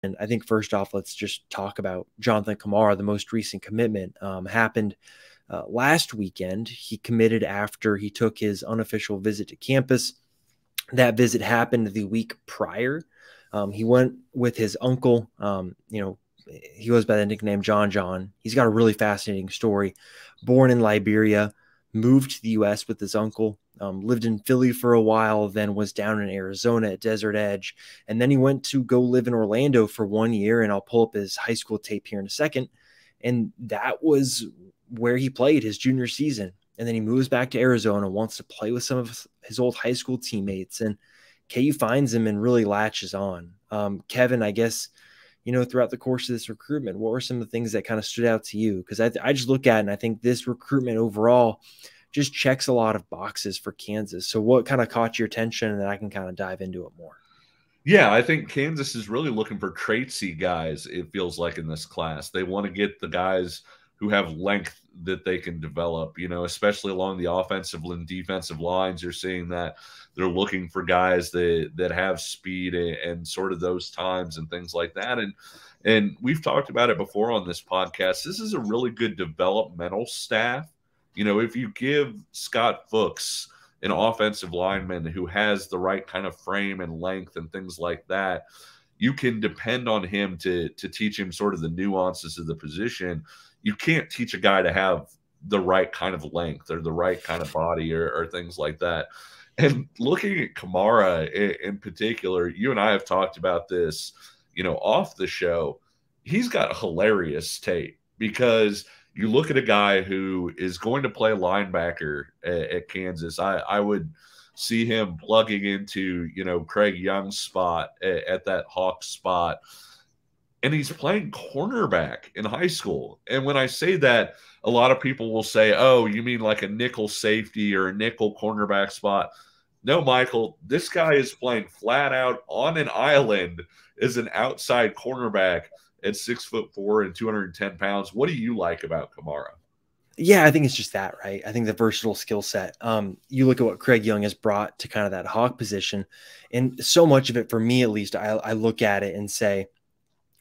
And I think first off, let's just talk about Jonathan Kamara. The most recent commitment happened last weekend. He committed after he took his unofficial visit to campus. That visit happened the week prior. He went with his uncle. He goes by the nickname John John. He's got a really fascinating story. Born in Liberia, moved to the U.S. with his uncle, lived in Philly for a while, then was down in Arizona at Desert Edge. And then he went to go live in Orlando for 1 year. And I'll pull up his high school tape here in a second. And that was where he played his junior season. And then he moves back to Arizona, wants to play with some of his old high school teammates. And KU finds him and really latches on. Kevin, I guess, throughout the course of this recruitment, what were some of the things that kind of stood out to you? Because I just look at it and I think this recruitment overall just checks a lot of boxes for Kansas. So what kind of caught your attention, and then I can kind of dive into it more? Yeah, I think Kansas is really looking for traitsy guys, it feels like, in this class. They want to get the guys who have length that they can develop, especially along the offensive and defensive lines. You're seeing that they're looking for guys that have speed and sort of those times and things like that. And we've talked about it before on this podcast. This is a really good developmental staff. If you give Scott Fuchs an offensive lineman who has the right kind of frame and length and things like that, you can depend on him to teach him sort of the nuances of the position. You can't teach a guy to have the right kind of length or the right kind of body or things like that. And looking at Kamara in particular, you and I have talked about this, off the show. He's got hilarious tape, because you look at a guy who is going to play linebacker at Kansas. I would see him plugging into, Craig Young's spot at that Hawk spot. And he's playing cornerback in high school. And when I say that, a lot of people will say, oh, you mean like a nickel safety or a nickel cornerback spot? No, Michael, this guy is playing flat out on an island as an outside cornerback at 6'4" and 210 pounds. What do you like about Kamara? Yeah, I think it's just that, right? I think the versatile skill set. You look at what Craig Young has brought to kind of that hawk position, and so much of it, for me at least, I look at it and say,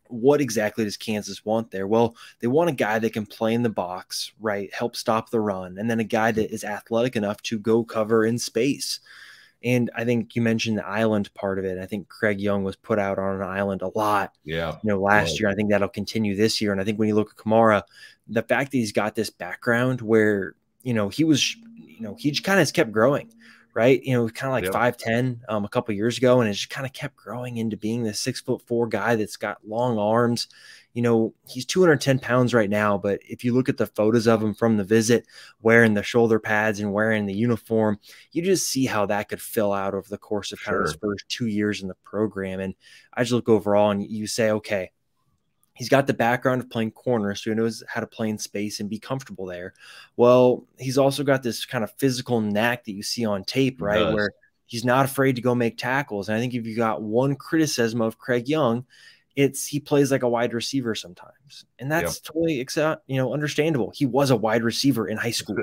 what exactly does Kansas want there? Well, they want a guy that can play in the box, right? Help stop the run, and then a guy that is athletic enough to go cover in space. And I think you mentioned the island part of it. I think Craig Young was put out on an island a lot, last year. I think that'll continue this year. And I think when you look at Kamara, the fact that he's got this background where, he was, he just kind of has kept growing, right? Kind of like 5'10" a couple of years ago, and it just kind of kept growing into being this 6'4" guy that's got long arms. He's 210 pounds right now, but if you look at the photos of him from the visit, wearing the shoulder pads and wearing the uniform, you just see how that could fill out over the course of kind of his first 2 years in the program. And I just look overall and you say, okay, he's got the background of playing corner, so he knows how to play in space and be comfortable there. Well, he's also got this kind of physical knack that you see on tape, right? Where he's not afraid to go make tackles. And I think if you got one criticism of Craig Young, he plays like a wide receiver sometimes. And that's totally understandable. He was a wide receiver in high school,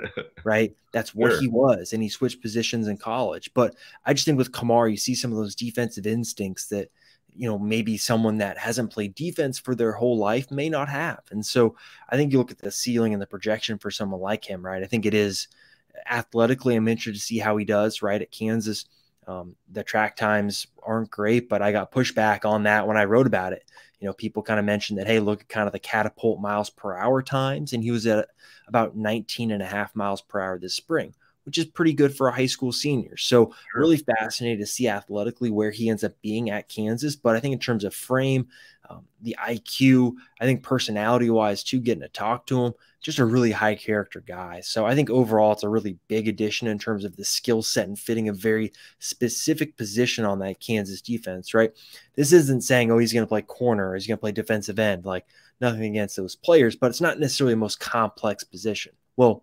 right? That's what he was. And he switched positions in college. But I just think with Kamara, you see some of those defensive instincts that, maybe someone that hasn't played defense for their whole life may not have. And so I think you look at the ceiling and the projection for someone like him, right? I think it is athletically. I'm interested to see how he does, right, at Kansas. The track times aren't great, but I got pushback on that when I wrote about it. People kind of mentioned that, hey, look at kind of the catapult miles per hour times. And he was at about 19.5 miles per hour this spring, which is pretty good for a high school senior. So really fascinated to see athletically where he ends up being at Kansas. But I think in terms of frame, the IQ, I think personality-wise too, getting to talk to him, just a really high character guy. So I think overall it's a really big addition in terms of the skill set and fitting a very specific position on that Kansas defense, right? This isn't saying, oh, he's going to play corner or he's going to play defensive end, like nothing against those players, but it's not necessarily the most complex position. Well,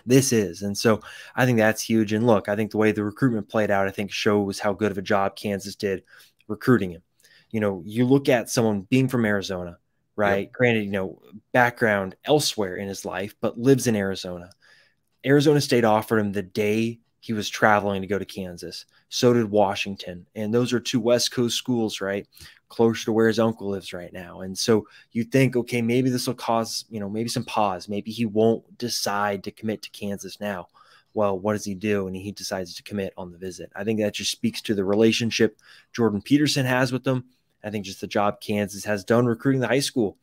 this is. And so I think that's huge. And look, I think the way the recruitment played out, I think shows how good of a job Kansas did recruiting him. You look at someone being from Arizona, right? Granted, background elsewhere in his life, but lives in Arizona. Arizona State offered him the day he was traveling to go to Kansas. So did Washington. And those are two West Coast schools, right? closer to where his uncle lives right now. And so you think, okay, maybe this will cause, maybe some pause. Maybe he won't decide to commit to Kansas now. Well, what does he do? And he decides to commit on the visit. I think that just speaks to the relationship Jordan Peterson has with them. I think just the job Kansas has done recruiting the high school